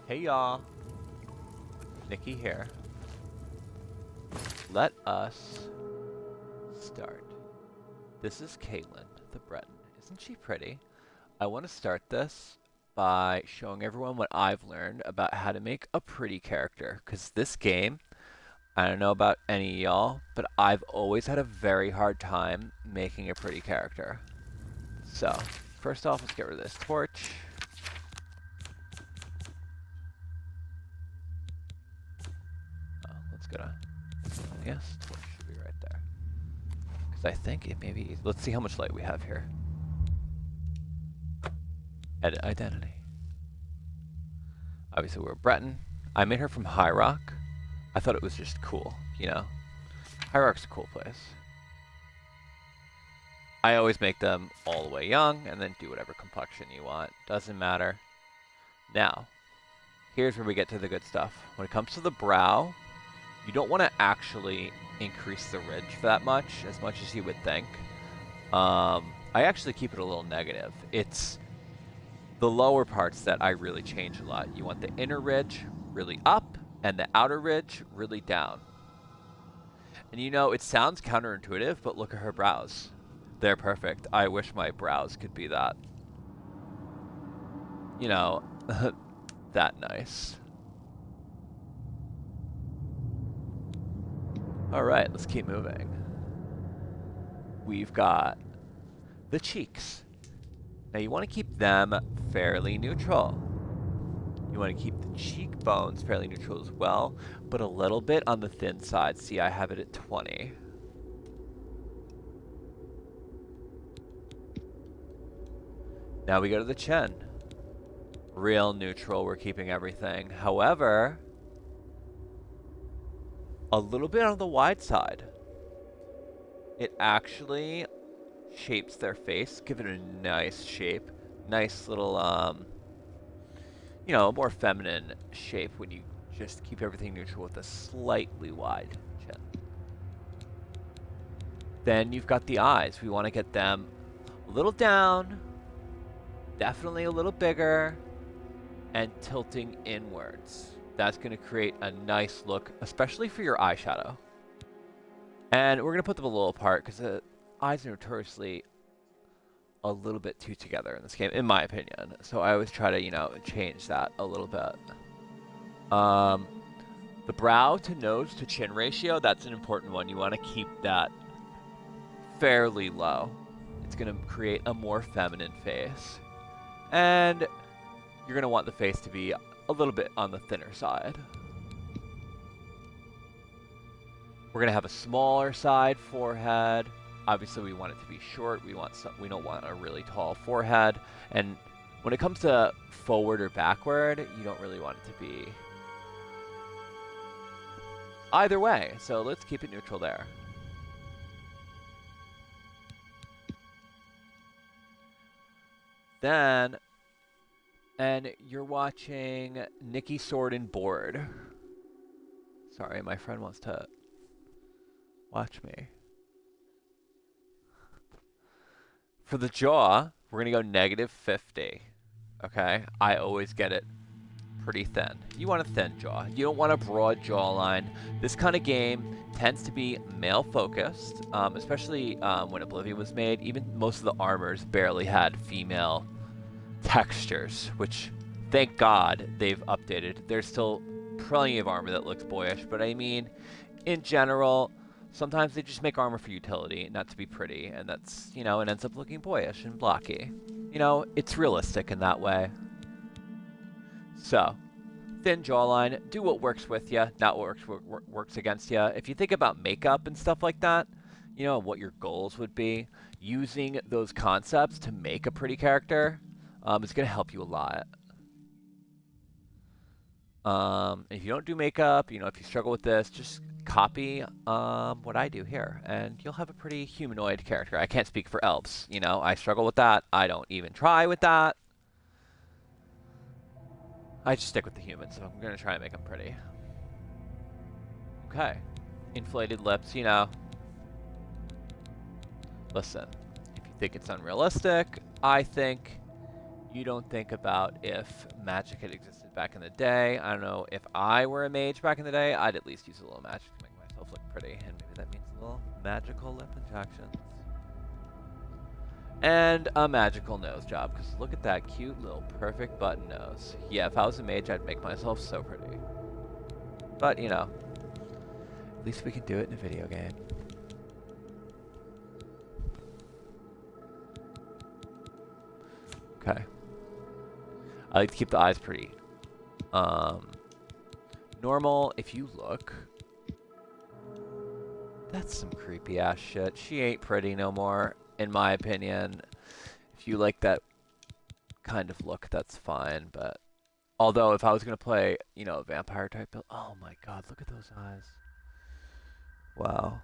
Hey y'all, Nikki here. Let us start. This is Caitlin, the Breton. Isn't she pretty? I want to start this by showing everyone what I've learned about how to make a pretty character. Because this game, I don't know about any of y'all, but I've always had a very hard time making a pretty character. So, first off, let's get rid of this torch. Let's go to, yes, torch should be right there. Because I think it may be, let's see how much light we have here. Edit identity. Obviously we're Breton. I made her from High Rock. I thought it was just cool, you know. High Rock's a cool place. I always make them all the way young and then do whatever complexion you want. Doesn't matter. Now, here's where we get to the good stuff. When it comes to the brow, you don't want to actually increase the ridge that much as you would think. I actually keep it a little negative. It's the lower parts that I really change a lot. You want the inner ridge really up and the outer ridge really down. And you know, it sounds counterintuitive, but look at her brows. They're perfect. I wish my brows could be that. You know, that nice. Alright, let's keep moving. We've got the cheeks. Now you want to keep them fairly neutral. You want to keep the cheekbones fairly neutral as well, but a little bit on the thin side. See, I have it at 20. Now we go to the chin. Real neutral, we're keeping everything. However, a little bit on the wide side. It actually shapes their face, give it a nice shape. Nice little, you know, a more feminine shape when you just keep everything neutral with a slightly wide chin. Then you've got the eyes. We want to get them a little down, definitely a little bigger, and tilting inwards. That's going to create a nice look, especially for your eyeshadow. And we're going to put them a little apart because the eyes are notoriously a little bit too together in this game, in my opinion. So I always try to, you know, change that a little bit. The brow to nose to chin ratio, that's an important one. You want to keep that fairly low. It's going to create a more feminine face. And you're going to want the face to be a little bit on the thinner side. We're going to have a smaller side forehead. Obviously, we want it to be short. We don't want a really tall forehead. And when it comes to forward or backward, you don't really want it to be either way. So let's keep it neutral there. Then, and you're watching Nikki Sword and Board. Sorry, my friend wants to watch me. For the jaw, we're going to go -50. Okay? I always get it pretty thin. You want a thin jaw. You don't want a broad jawline. This kind of game tends to be male-focused, especially when Oblivion was made. Even most of the armors barely had female textures, which, thank God, they've updated. There's still plenty of armor that looks boyish, but I mean, in general, sometimes they just make armor for utility, not to be pretty, and that's, you know, it ends up looking boyish and blocky. You know, it's realistic in that way. So, thin jawline, do what works with you, not what works against you. If you think about makeup and stuff like that, you know, what your goals would be, using those concepts to make a pretty character, it's going to help you a lot. If you don't do makeup, you know, if you struggle with this, just copy what I do here, and you'll have a pretty humanoid character. I can't speak for elves, you know, I struggle with that. I don't even try with that. I just stick with the humans, so I'm going to try and make them pretty. Okay. Inflated lips, you know. Listen, if you think it's unrealistic, I think You don't think about if magic had existed back in the day. I don't know, if I were a mage back in the day, I'd at least use a little magic to make myself look pretty, and maybe that means a little magical lip injections. And a magical nose job, because look at that cute little perfect button nose. Yeah, if I was a mage, I'd make myself so pretty. But, you know, at least we can do it in a video game. Okay. I like to keep the eyes pretty normal. If you look, that's some creepy ass shit. She ain't pretty no more, in my opinion. If you like that kind of look, that's fine. But although if I was gonna play, you know, a vampire type build, oh my god, look at those eyes. Wow,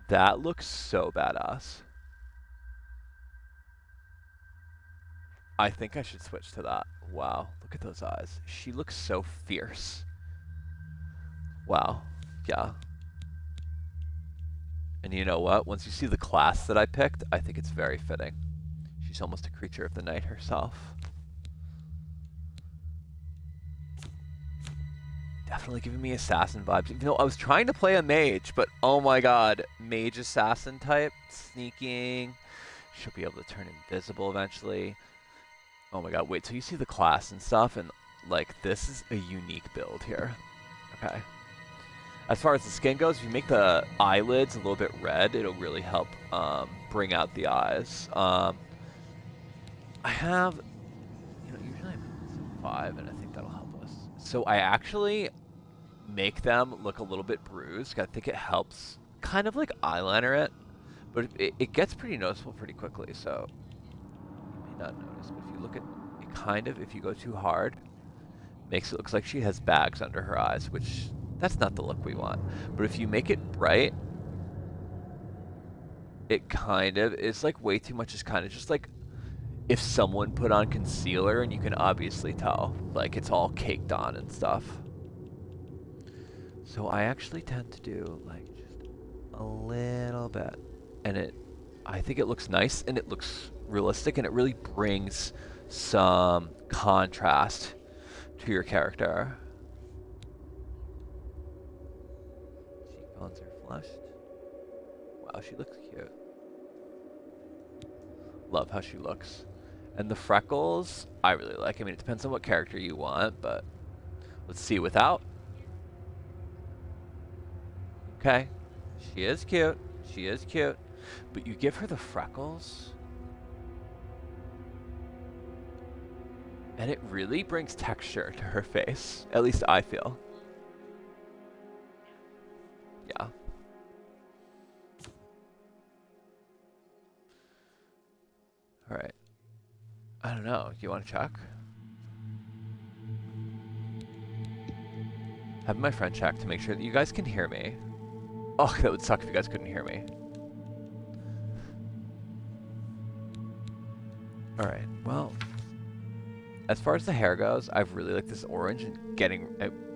that looks so badass. I think I should switch to that. Wow, look at those eyes. She looks so fierce. Wow, yeah. And you know what? Once you see the class that I picked, I think it's very fitting. She's almost a creature of the night herself. Definitely giving me assassin vibes. Even though I was trying to play a mage, but oh my god, mage assassin type, sneaking. She'll be able to turn invisible eventually. Oh my god, wait till you see the class and stuff, and like, this is a unique build here. Okay. As far as the skin goes, if you make the eyelids a little bit red, it'll really help bring out the eyes. I have, you know, usually I put 5, and I think that'll help us. So I actually make them look a little bit bruised. I think it helps kind of like eyeliner it, but it gets pretty noticeable pretty quickly, so you may not notice, but if you look at it, kind of, if you go too hard, makes it look like she has bags under her eyes, which that's not the look we want. But if you make it bright, it kind of is like way too much. Is kind of just like if someone put on concealer and you can obviously tell, like it's all caked on and stuff. So I actually tend to do like just a little bit, and I think it looks nice and it looks realistic, and it really brings some contrast to your character. Cheekbones are flushed. Wow, she looks cute. Love how she looks. And the freckles, I really like. I mean, it depends on what character you want, but let's see without. Okay, she is cute. She is cute. But you give her the freckles, and it really brings texture to her face. At least I feel. Yeah. All right. I don't know. You want to check? Have my friend check to make sure that you guys can hear me. Oh, that would suck if you guys couldn't hear me. All right. Well, as far as the hair goes, I've really liked this orange, and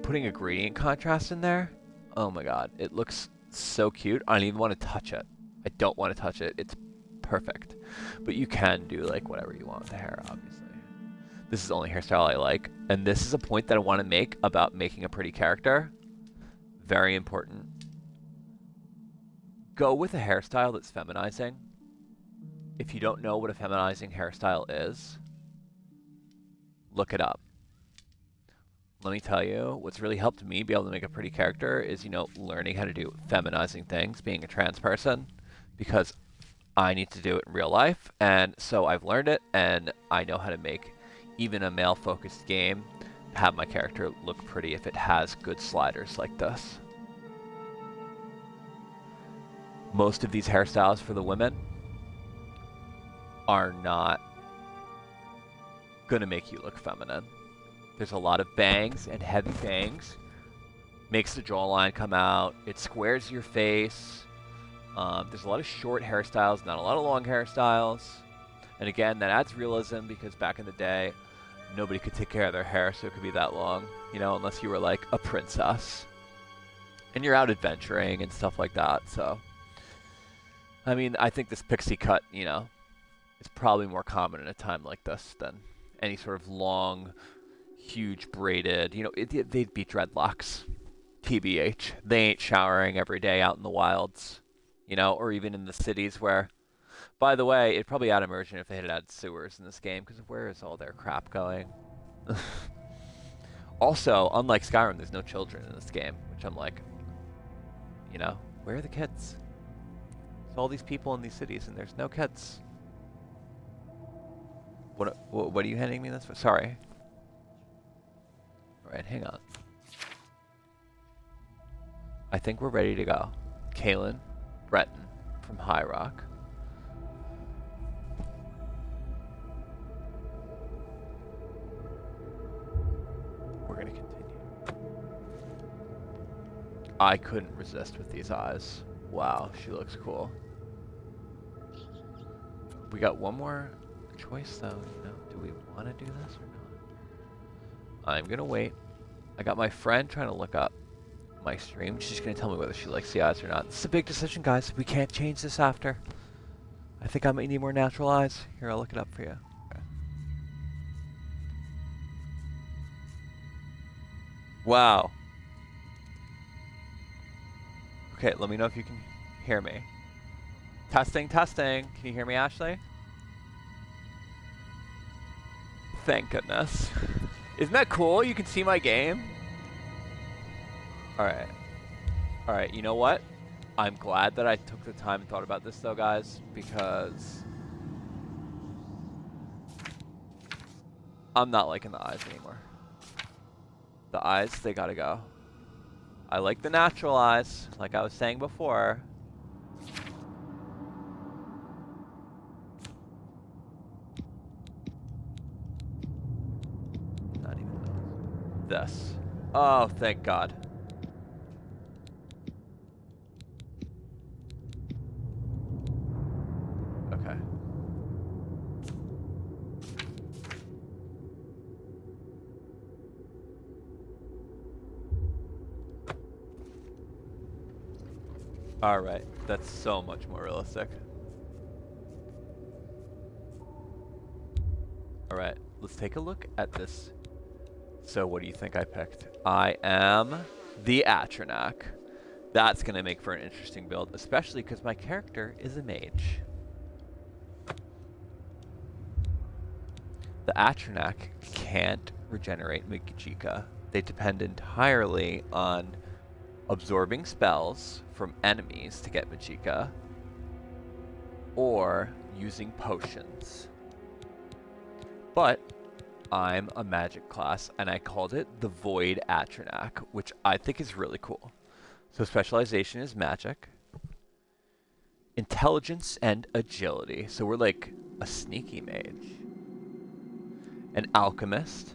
putting a gradient contrast in there. Oh my god, it looks so cute. I don't even want to touch it. I don't want to touch it. It's perfect. But you can do like whatever you want with the hair, obviously. This is the only hairstyle I like, and this is a point that I want to make about making a pretty character. Very important. Go with a hairstyle that's feminizing. If you don't know what a feminizing hairstyle is, look it up. Let me tell you, what's really helped me be able to make a pretty character is, you know, learning how to do feminizing things, being a trans person, because I need to do it in real life, and so I've learned it, and I know how to make even a male-focused game have my character look pretty if it has good sliders like this. Most of these hairstyles for the women are not gonna make you look feminine. There's a lot of bangs and heavy bangs. Makes the jawline come out. It squares your face. There's a lot of short hairstyles, not a lot of long hairstyles. And again, that adds realism because back in the day, nobody could take care of their hair, so it could be that long, you know, unless you were like a princess. And you're out adventuring and stuff like that, so. I mean, I think this pixie cut, you know, is probably more common in a time like this than any sort of long, huge braided, you know, they'd be dreadlocks. TBH. They ain't showering every day out in the wilds, you know, or even in the cities where, by the way, it'd probably add immersion if they had added sewers in this game, because where is all their crap going? Also, unlike Skyrim, there's no children in this game, which I'm like, you know, where are the kids? There's all these people in these cities, and there's no kids. What are you handing me this for? Sorry. All right, hang on. I think we're ready to go. Kaylin Breton from High Rock. We're going to continue. I couldn't resist with these eyes. Wow, she looks cool. We got one more choice though, you know. Do we want to do this or not? I'm going to wait. I got my friend trying to look up my stream. She's going to tell me whether she likes the eyes or not. This is a big decision, guys. We can't change this after. I think I might need more natural eyes. Here, I'll look it up for you. Okay. Wow. Okay, let me know if you can hear me. Testing, testing. Can you hear me, Ashley? Thank goodness. Isn't that cool? You can see my game. Alright. Alright, you know what? I'm glad that I took the time and thought about this though, guys, because I'm not liking the eyes anymore. The eyes, they gotta go. I like the natural eyes, like I was saying before. Not even those. This. Oh, thank God. Okay. Alright, that's so much more realistic. Alright, let's take a look at this. So what do you think I picked? I am the Atronach. That's going to make for an interesting build, especially because my character is a mage. The Atronach can't regenerate Magicka. They depend entirely on absorbing spells from enemies to get Magicka, or using potions. But I'm a magic class, and I called it the Void Atronach, which I think is really cool. So specialization is magic, intelligence, and agility. So we're like a sneaky mage. An alchemist.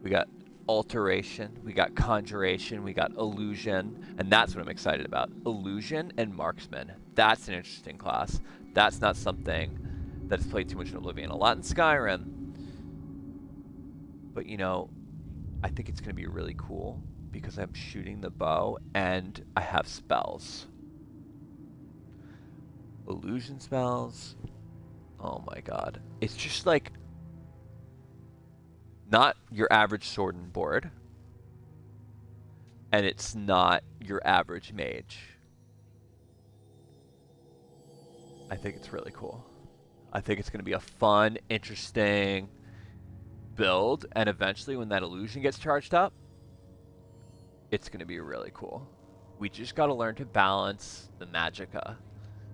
We got alteration, we got conjuration, we got illusion, and that's what I'm excited about. Illusion and marksman. That's an interesting class. That's not something that's played too much in Oblivion. A lot in Skyrim. But you know, I think it's going to be really cool because I'm shooting the bow and I have spells. Illusion spells. Oh my God. It's just like not your average sword and board, and it's not your average mage. I think it's really cool. I think it's going to be a fun, interesting build, and eventually when that illusion gets charged up, it's going to be really cool. We just got to learn to balance the magicka,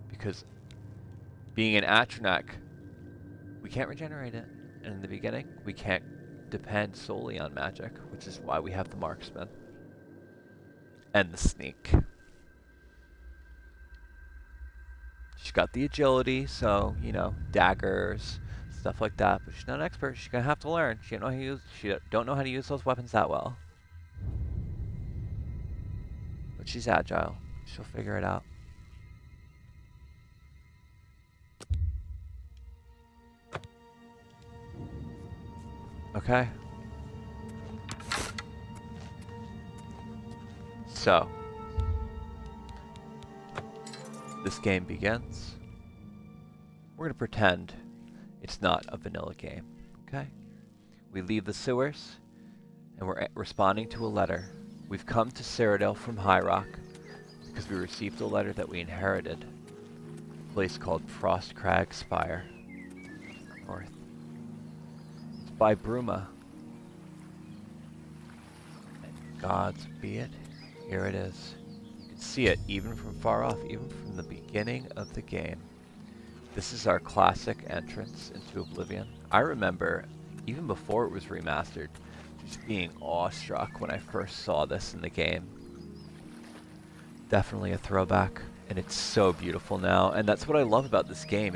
because being an Atronach, we can't regenerate it, and in the beginning, we can't depend solely on magic, which is why we have the marksman and the sneak. She's got the agility, so you know, daggers, stuff like that. But she's not an expert. She's gonna have to learn. She don't know how to use those weapons that well. But she's agile. She'll figure it out. Okay. So, this game begins. We're going to pretend it's not a vanilla game, okay? We leave the sewers, and we're responding to a letter. We've come to Cyrodiil from High Rock because we received a letter that we inherited. A place called Frostcrag Spire. North. It's by Bruma. And God's be it. Here it is. You can see it even from far off, even from the beginning of the game. This is our classic entrance into Oblivion. I remember, even before it was remastered, just being awestruck when I first saw this in the game. Definitely a throwback, and it's so beautiful now, and that's what I love about this game.